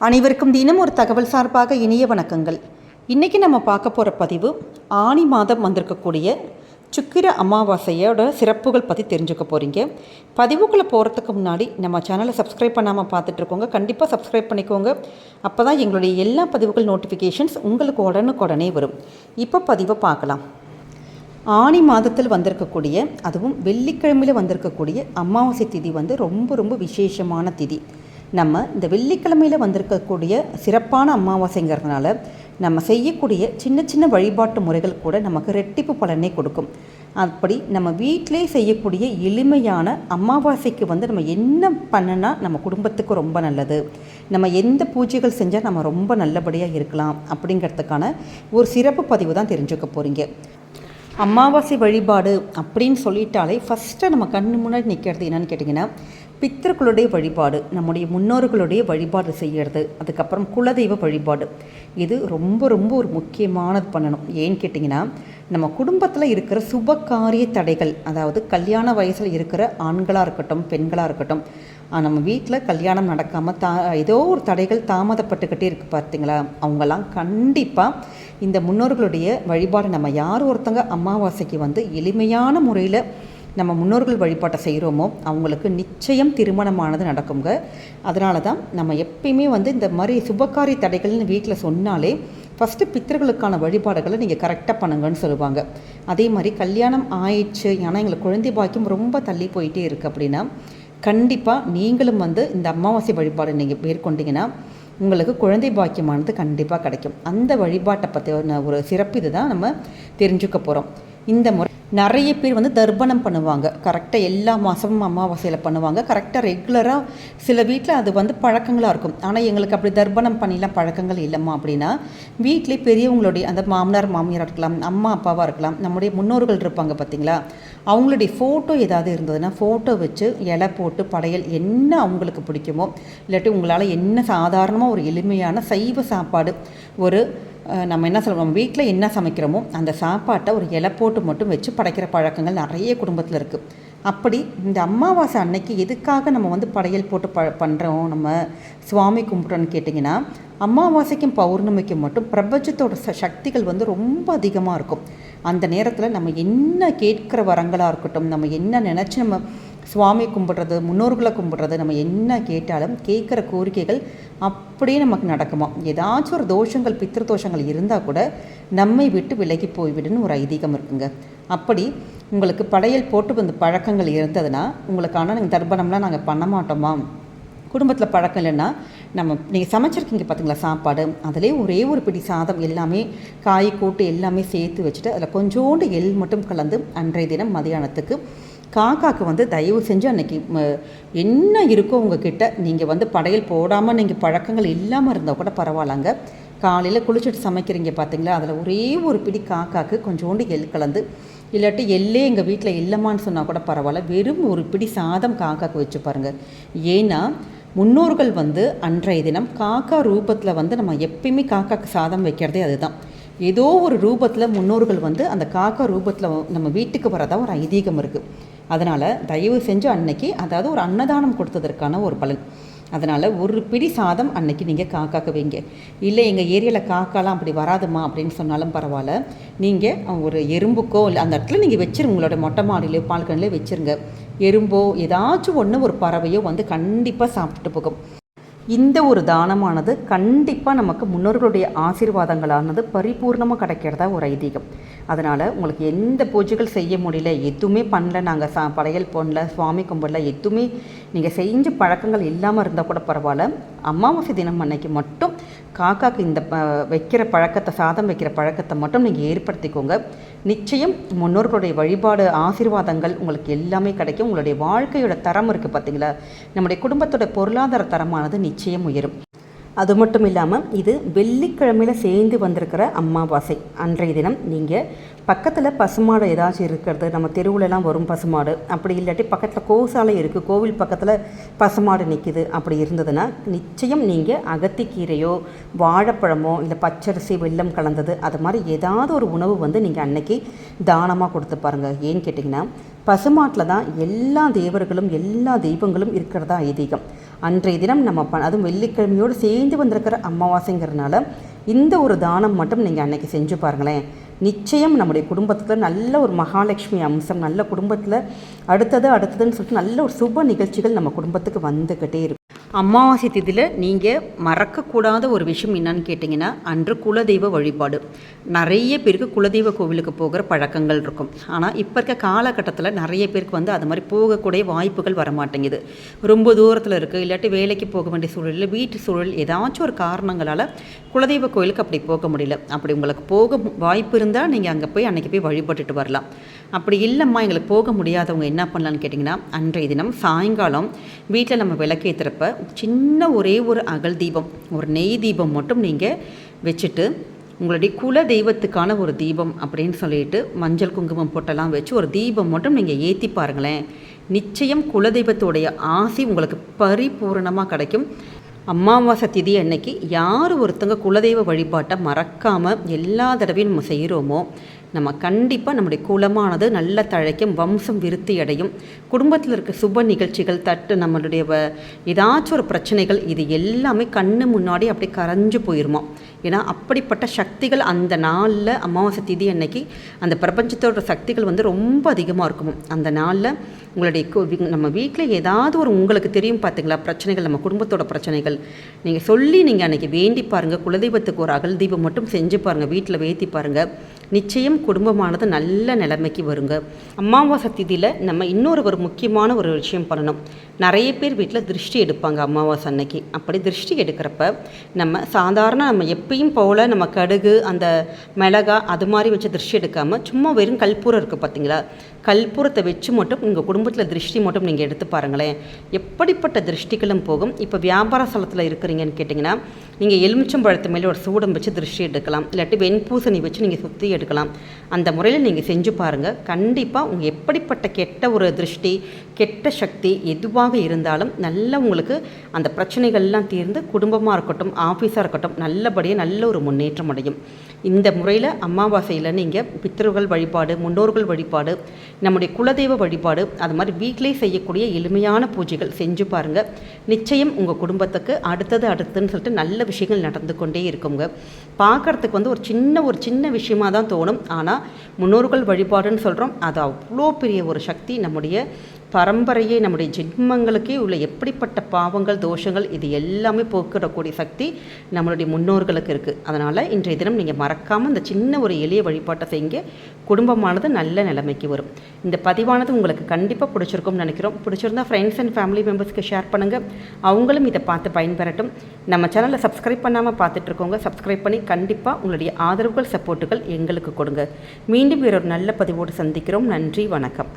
அனைவருக்கும் தினம் ஒரு தகவல் சார்பாக இனிய வணக்கங்கள். இன்றைக்கி நம்ம பார்க்க போகிற பதிவு ஆனி மாதம் வந்திருக்கக்கூடிய சுக்கிர அமாவாசையோட சிறப்புகள் பற்றி தெரிஞ்சுக்க போகிறீங்க. பதிவுக்குள்ளே போகிறதுக்கு முன்னாடி நம்ம சேனலை சப்ஸ்கிரைப் பண்ணாமல் பார்த்துட்ருக்கோங்க. கண்டிப்பாக சப்ஸ்கிரைப் பண்ணிக்கோங்க. அப்போ தான் எங்களுடைய எல்லா பதிவுகள் நோட்டிஃபிகேஷன்ஸ் உங்களுக்கு உடனுக்குடனே வரும். இப்போ பதிவை பார்க்கலாம். ஆனி மாதத்தில் வந்திருக்கக்கூடிய, அதுவும் வெள்ளிக்கிழமையில் வந்திருக்கக்கூடிய அமாவாசை திதி வந்து ரொம்ப ரொம்ப விசேஷமான திதி. நம்ம இந்த வெள்ளிக்கிழமையில் வந்திருக்கக்கூடிய சிறப்பான அமாவாசைங்கிறதுனால நம்ம செய்யக்கூடிய சின்ன சின்ன வழிபாட்டு முறைகள் கூட நமக்கு ரெட்டிப்பு பலனை கொடுக்கும். அப்படி நம்ம வீட்டிலே செய்யக்கூடிய எளிமையான அமாவாசைக்கு வந்து நம்ம என்ன பண்ணினா நம்ம குடும்பத்துக்கு ரொம்ப நல்லது, நம்ம எந்த பூஜைகள் செஞ்சால் நம்ம ரொம்ப நல்லபடியாக இருக்கலாம் அப்படிங்கிறதுக்கான ஒரு சிறப்பு பதிவு தான் தெரிஞ்சுக்க போகிறீங்க. அமாவாசை வழிபாடு அப்படின்னு சொல்லிட்டாலே ஃபஸ்ட்டு நம்ம கண்ணு முன்னாடி நிற்கிறது என்னென்னு கேட்டிங்கன்னா, பித்தர்களுடைய வழிபாடு, நம்முடைய முன்னோர்களுடைய வழிபாடு செய்கிறது. அதுக்கப்புறம் குலதெய்வ வழிபாடு. இது ரொம்ப ரொம்ப ஒரு முக்கியமானது பண்ணணும். ஏன்னு கேட்டிங்கன்னா, நம்ம குடும்பத்தில் இருக்கிற சுபகாரிய தடைகள், அதாவது கல்யாண வயசில் இருக்கிற ஆண்களாக இருக்கட்டும் பெண்களாக இருக்கட்டும், நம்ம வீட்டில் கல்யாணம் நடக்காமல் ஏதோ ஒரு தடைகள் தாமதப்பட்டுக்கிட்டே இருக்குது பார்த்தீங்களா, அவங்கெல்லாம் கண்டிப்பாக இந்த முன்னோர்களுடைய வழிபாடு நம்ம யார் ஒருத்தங்க அமாவாசைக்கு வந்து எளிமையான முறையில் நம்ம முன்னோர்கள் வழிபாட்டை செய்கிறோமோ அவங்களுக்கு நிச்சயம் திருமணமானது நடக்குங்க. அதனால தான் நம்ம எப்பயுமே வந்து இந்த மாதிரி சுபகாரிய தடைகள்னு வீட்டில் சொன்னாலே ஃபஸ்ட்டு பித்தர்களுக்கான வழிபாடுகளை நீங்கள் கரெக்டாக பண்ணுங்கன்னு சொல்லுவாங்க. அதே மாதிரி கல்யாணம் ஆயிடுச்சு, ஆனால் எங்களுக்கு குழந்தை பாக்கியம் ரொம்ப தள்ளி போயிட்டே இருக்குது அப்படின்னா கண்டிப்பாக நீங்களும் வந்து இந்த அமாவாசை வழிபாடு நீங்கள் மேற்கொண்டீங்கன்னா உங்களுக்கு குழந்தை பாக்கியமானது கண்டிப்பாக கிடைக்கும். அந்த வழிபாட்டை பற்றின ஒரு சிறப்பு இது தான் நம்ம தெரிஞ்சுக்க போகிறோம். இந்த முறை நிறைய பேர் வந்து தர்ப்பணம் பண்ணுவாங்க. கரெக்டாக எல்லா மாதமும் அமாவாசையில் பண்ணுவாங்க. கரெக்டாக ரெகுலராக சில வீட்டில் அது வந்து பழக்கங்களாக இருக்கும். ஆனால் எங்களுக்கு அப்படி தர்ப்பணம் பண்ணிலாம் பழக்கங்கள் இல்லைம்மா அப்படின்னா, வீட்டிலே பெரியவங்களுடைய அந்த மாமனார் மாமியாராக இருக்கலாம், அம்மா அப்பாவாக இருக்கலாம், நம்முடைய முன்னோர்கள் இருப்பாங்க பார்த்திங்களா, அவங்களுடைய ஃபோட்டோ ஏதாவது இருந்ததுன்னா ஃபோட்டோ வச்சு இலை போட்டு படையல் என்ன அவங்களுக்கு பிடிக்குமோ, இல்லாட்டி உங்களால் என்ன சாதாரணமாக ஒரு எளிமையான சைவ சாப்பாடு, ஒரு நம்ம என்ன சொல்கிறோம், நம்ம வீட்டில் என்ன சமைக்கிறோமோ அந்த சாப்பாட்டை ஒரு இலை போட்டு மட்டும் வச்சு படைக்கிற பழக்கங்கள் நிறைய குடும்பத்தில் இருக்குது. அப்படி இந்த அமாவாசை அன்னைக்கு எதுக்காக நம்ம வந்து படையல் போட்டு பண்ணுறோம், நம்ம சுவாமி கும்பிட்றோன்னு கேட்டிங்கன்னா, அமாவாசைக்கும் பௌர்ணமிக்கும் மட்டும் பிரபஞ்சத்தோட சக்திகள் வந்து ரொம்ப அதிகமாக இருக்கும். அந்த நேரத்தில் நம்ம என்ன கேட்குற வரங்களாக இருக்கட்டும், நம்ம என்ன நினச்சி நம்ம சுவாமி கும்பிட்றது, முன்னோர்களை கும்பிட்றது, நம்ம என்ன கேட்டாலும் கேட்குற கோரிக்கைகள் அப்படியே நமக்கு நடக்குமா. ஏதாச்சும் ஒரு தோஷங்கள் பித்திரு தோஷங்கள் இருந்தால் கூட நம்மை விட்டு விலகி போய்விடுன்னு ஒரு ஐதீகம் இருக்குங்க. அப்படி உங்களுக்கு படையல் போட்டு வந்து பழக்கங்கள் இருந்ததுன்னா உங்களுக்கான நாங்கள் தர்ப்பணம்லாம் நாங்கள் பண்ண மாட்டோமா, குடும்பத்தில் பழக்கம் இல்லைன்னா நீங்கள் சமைச்சிருக்கீங்க பார்த்தீங்களா சாப்பாடு, அதிலே ஒரே ஒரு பிடி சாதம் எல்லாமே காய் கூட்டு எல்லாமே சேர்த்து வச்சுட்டு அதில் கொஞ்சோண்டு எள் மட்டும் கலந்து அன்றைய தினம் மதியானத்துக்கு காக்காவுக்கு வந்து தயவு செஞ்சு அன்றைக்கி என்ன இருக்கோ உங்ககிட்ட நீங்கள் வந்து படையல் போடாமல் நீங்கள் பழக்கங்கள் இல்லாமல் இருந்தால் கூட பரவாயில்லங்க. காலையில் குளிச்சுட்டு சமைக்கிறீங்க பார்த்தீங்களா, அதில் ஒரே ஒரு பிடி காக்காவுக்கு கொஞ்சோண்டு எள் கலந்து, இல்லாட்டி எல்லே எங்கள் வீட்டில் இல்லைம்மான்னு சொன்னால் கூட பரவாயில்ல, வெறும் ஒரு பிடி சாதம் காக்காவுக்கு வச்சு பாருங்கள். ஏன்னா முன்னோர்கள் வந்து அன்றைய தினம் காக்கா ரூபத்தில் வந்து நம்ம எப்பயுமே காக்காக்கு சாதம் வைக்கிறதே அதுதான். ஏதோ ஒரு ரூபத்தில் முன்னோர்கள் வந்து அந்த காக்கா ரூபத்தில் நம்ம வீட்டுக்கு வரதா ஒரு ஐதீகம் இருக்குது. அதனால் தயவு செஞ்சு அன்னைக்கு, அதாவது ஒரு அன்னதானம் கொடுத்ததற்கான ஒரு பலன், அதனால் ஒரு பிடி சாதம் அன்னைக்கு நீங்கள் காக்காக்க வைங்க. இல்லை எங்கள் ஏரியாவில் காக்காலாம் அப்படி வராதுமா அப்படின்னு சொன்னாலும் பரவாயில்ல, நீங்கள் ஒரு எறும்புக்கோ இல்லை அந்த இடத்துல நீங்கள் வச்சுருங்க, உங்களோட மொட்டை மாடியிலையோ பால்கனிலையோ வச்சுருங்க. எறும்போ ஏதாச்சும் ஒன்று ஒரு பறவையோ வந்து கண்டிப்பாக சாப்பிட்டுட்டு போகும். இந்த ஒரு தானமானது கண்டிப்பாக நமக்கு முன்னோர்களுடைய ஆசீர்வாதங்களானது பரிபூர்ணமாக கிடைக்கிறதா ஒரு ஐதீகம். அதனால் உங்களுக்கு எந்த பூஜைகள் செய்ய முடியல, எதுவுமே பண்ணல, நாங்கள் படையல் போடல, சுவாமி கும்பிடல, எதுவுமே நீங்கள் செஞ்ச பழக்கங்கள் இல்லாமல் இருந்தால் கூட பரவாயில்ல, அமாவாசை தினம் அன்னைக்கு மட்டும் காக்காக்கு இந்த வைக்கிற பழக்கத்தை, சாதம் வைக்கிற பழக்கத்தை மட்டும் நீங்கள் ஏற்படுத்திக்கோங்க. நிச்சயம் முன்னோர்களுடைய வழிபாடு ஆசீர்வாதங்கள் உங்களுக்கு எல்லாமே கிடைக்கும். உங்களுடைய வாழ்க்கையோட தரம் இருக்குது பார்த்தீங்களா, நம்முடைய குடும்பத்தோட பொருளாதார தரமானது நிச்சயம் உயரும். அது மட்டும் இல்லாமல் இது வெள்ளிக்கிழமையில் சேர்ந்து வந்திருக்கிற அமாவாசை அன்றைய தினம் நீங்கள் பக்கத்தில் பசுமாடு ஏதாச்சும் இருக்கிறது, நம்ம தெருவுலலாம் வரும் பசுமாடு, அப்படி இல்லாட்டி பக்கத்தில் கோசாலை இருக்குது, கோவில் பக்கத்தில் பசுமாடு நிற்கிது, அப்படி இருந்ததுன்னா நிச்சயம் நீங்கள் அகத்திக்கீரையோ வாழைப்பழமோ இல்லை பச்சரிசி வெல்லம் கலந்தது அது மாதிரி ஏதாவது ஒரு உணவு வந்து நீங்கள் அன்னைக்கு தானமாக கொடுத்து பாருங்கள். ஏன்னு கேட்டிங்கன்னா, பசுமாட்டில் தான் எல்லா தேவர்களும் எல்லா தெய்வங்களும் இருக்கிறதா ஐதீகம். அன்றைய தினம் நம்ம அதுவும் வெள்ளிக்கிழமையோடு சேர்ந்து வந்திருக்கிற அமாவாசைங்கிறதுனால இந்த ஒரு தானம் மட்டும் நீங்கள் அன்றைக்கி செஞ்சு பாருங்களேன். நிச்சயம் நம்முடைய குடும்பத்தில் நல்ல ஒரு மகாலட்சுமி அம்சம், நல்ல குடும்பத்தில் அடுத்ததுன்னு சொல்லிட்டு நல்ல ஒரு சுப நிகழ்ச்சிகள் நம்ம குடும்பத்துக்கு வந்துக்கிட்டே இருக்கும். அமாவாசை திதியில் நீங்கள் மறக்கக்கூடாத ஒரு விஷயம் என்னன்னு கேட்டிங்கன்னா, அன்று குலதெய்வ வழிபாடு. நிறைய பேருக்கு குலதெய்வ கோவிலுக்கு போகிற பழக்கங்கள் இருக்கும். ஆனால் இப்போ இருக்க காலகட்டத்தில் நிறைய பேருக்கு அது மாதிரி போகக்கூடிய வாய்ப்புகள் வரமாட்டேங்குது. ரொம்ப தூரத்தில் இருக்குது, இல்லாட்டி வேலைக்கு போக வேண்டிய சூழல், இல்லை வீட்டு சூழல், ஏதாச்சும் ஒரு காரணங்களால் குலதெய்வ கோவிலுக்கு அப்படி போக முடியல. அப்படி உங்களுக்கு போக வாய்ப்பு இருந்தால் நீங்கள் அங்கே போய் அன்றைக்கி போய் வழிபட்டுட்டு வரலாம். அப்படி இல்லைம்மா எங்களுக்கு போக முடியாதவங்க என்ன பண்ணலான்னு கேட்டிங்கன்னா, அன்றைய தினம் சாயங்காலம் வீட்டில் நம்ம விளக்கேற்றுறப்ப சின்ன ஒரே ஒரு அகல் தீபம், ஒரு நெய் தீபம் மட்டும் நீங்கள் வச்சுட்டு, உங்களுடைய குல தெய்வத்துக்கான ஒரு தீபம் அப்படின்னு சொல்லிட்டு மஞ்சள் குங்குமம் போட்டெல்லாம் வச்சு ஒரு தீபம் மட்டும் நீங்கள் ஏற்றி பாருங்களேன். நிச்சயம் குலதெய்வத்தோடைய ஆசி உங்களுக்கு பரிபூரணமாக கிடைக்கும். அமாவாசை திதி அன்னைக்கு யார் ஒருத்தங்க குலதெய்வ வழிபாட்டை மறக்காமல் எல்லா தடவையும் நம்ம செய்கிறோமோ, நம்ம கண்டிப்பாக நம்முடைய குலமானது நல்ல தழைக்கும், வம்சம் விருத்தி அடையும். குடும்பத்தில் இருக்க சுப நிகழ்ச்சிகள், நம்மளுடைய ஏதாச்சும் ஒரு பிரச்சனைகள், இது எல்லாமே கண்ணு முன்னாடி அப்படியே கரைஞ்சு போயிருமா. ஏன்னா அப்படிப்பட்ட சக்திகள் அந்த நாளில் அமாவாசை திதி அன்னைக்கு அந்த பிரபஞ்சத்தோட சக்திகள் ரொம்ப அதிகமாக இருக்கும். அந்த நாளில் உங்களுடைய நம்ம வீட்டில் ஏதாவது ஒரு உங்களுக்கு தெரியும் பார்த்தீங்களா பிரச்சனைகள், நம்ம குடும்பத்தோட பிரச்சனைகள், நீங்கள் சொல்லி நீங்கள் அன்றைக்கி வேண்டி பாருங்கள். குலதெய்வத்துக்கு ஒரு அகல் தீபம் மட்டும் செஞ்சு பாருங்கள், வீட்டில் வேத்தி பாருங்கள். நிச்சயம் குடும்பமானது நல்ல நிலைமைக்கு வருங்க. அமாவாசை திதியில் நம்ம இன்னொரு முக்கியமான ஒரு விஷயம் பண்ணணும். நிறைய பேர் வீட்டில் திருஷ்டி எடுப்பாங்க அமாவாசை அன்னைக்கு. அப்படி திருஷ்டி எடுக்கிறப்ப நம்ம சாதாரண நம்ம எப்பயும் போல் நம்ம கடுகு, அந்த மிளகா அது மாதிரி வச்சு திருஷ்டி எடுக்காமல் சும்மா வெறும் கற்பூரம் இருக்குது பார்த்தீங்களா, கற்பூரத்தை வச்சு மட்டும் உங்கள் குடும்பத்தில் திருஷ்டி மட்டும் நீங்கள் எடுத்து பாருங்களேன். எப்படிப்பட்ட திருஷ்டிகளும் போகும். இப்போ வியாபார ஸ்தலத்தில் இருக்கிறீங்கன்னு கேட்டிங்கன்னா, நீங்கள் எலுமிச்சம்பழத்து மேலே ஒரு சூடம் வச்சு திருஷ்டி எடுக்கலாம், இல்லாட்டி வெண்பூசணி வச்சு நீங்கள் சுற்றி எடுக்கலாம். அந்த முறையில் நீங்கள் செஞ்சு பாருங்கள். கண்டிப்பாக உங்கள் எப்படிப்பட்ட கெட்ட ஒரு திருஷ்டி, கெட்ட சக்தி எதுவாக இருந்தாலும் நல்லா உங்களுக்கு அந்த பிரச்சனைகள்லாம் தீர்ந்து குடும்பமாக இருக்கட்டும், ஆஃபீஸாக இருக்கட்டும், நல்லபடியாக நல்ல ஒரு முன்னேற்றம் அடையும். இந்த முறையில் அமாவாசையில் நீங்கள் பித்ருகள் வழிபாடு, முன்னோர்கள் வழிபாடு, நம்முடைய குலதெய்வ வழிபாடு, அது மாதிரி வீட்டிலே செய்யக்கூடிய எளிமையான பூஜைகள் செஞ்சு பாருங்கள். நிச்சயம் உங்கள் குடும்பத்துக்கு அடுத்ததுன்னு சொல்லிட்டு நல்ல விஷயங்கள் நடந்து கொண்டே இருக்குங்க. பார்க்குறதுக்கு ஒரு சின்ன விஷயமாக தான் தோணும். ஆனால் முன்னோர்கள் வழிபாடுன்னு சொல்கிறோம், அது அவ்வளோ பெரிய ஒரு சக்தி. நம்முடைய பரம்பரையே, நம்முடைய ஜென்மங்களுக்கே உள்ள எப்படிப்பட்ட பாவங்கள், தோஷங்கள், இது எல்லாமே போக்கிடக்கூடிய சக்தி நம்மளுடைய முன்னோர்களுக்கு இருக்குது. அதனால் இன்றைய தினம் நீங்கள் மறக்காமல் இந்த சின்ன ஒரு எளிய வழிபாட்டை செய்யுங்க. குடும்பமானது நல்ல நிலைமைக்கு வரும். இந்த பதிவானது உங்களுக்கு கண்டிப்பாக பிடிச்சிருக்கும்னு நினைக்கிறோம். பிடிச்சிருந்தால் ஃப்ரெண்ட்ஸ் அண்ட் ஃபேமிலி மெம்பர்ஸ்க்கு ஷேர் பண்ணுங்கள், அவங்களும் இதை பார்த்து பயன்பெறட்டும். நம்ம சேனலை சப்ஸ்கிரைப் பண்ணாமல் பார்த்துட்ருக்கோங்க, சப்ஸ்கிரைப் பண்ணி கண்டிப்பாக உங்களுடைய ஆதரவுகள், சப்போர்ட்டுகள் எங்களுக்கு கொடுங்க. மீண்டும் வேறொரு நல்ல பதிவோடு சந்திக்கிறோம். நன்றி, வணக்கம்.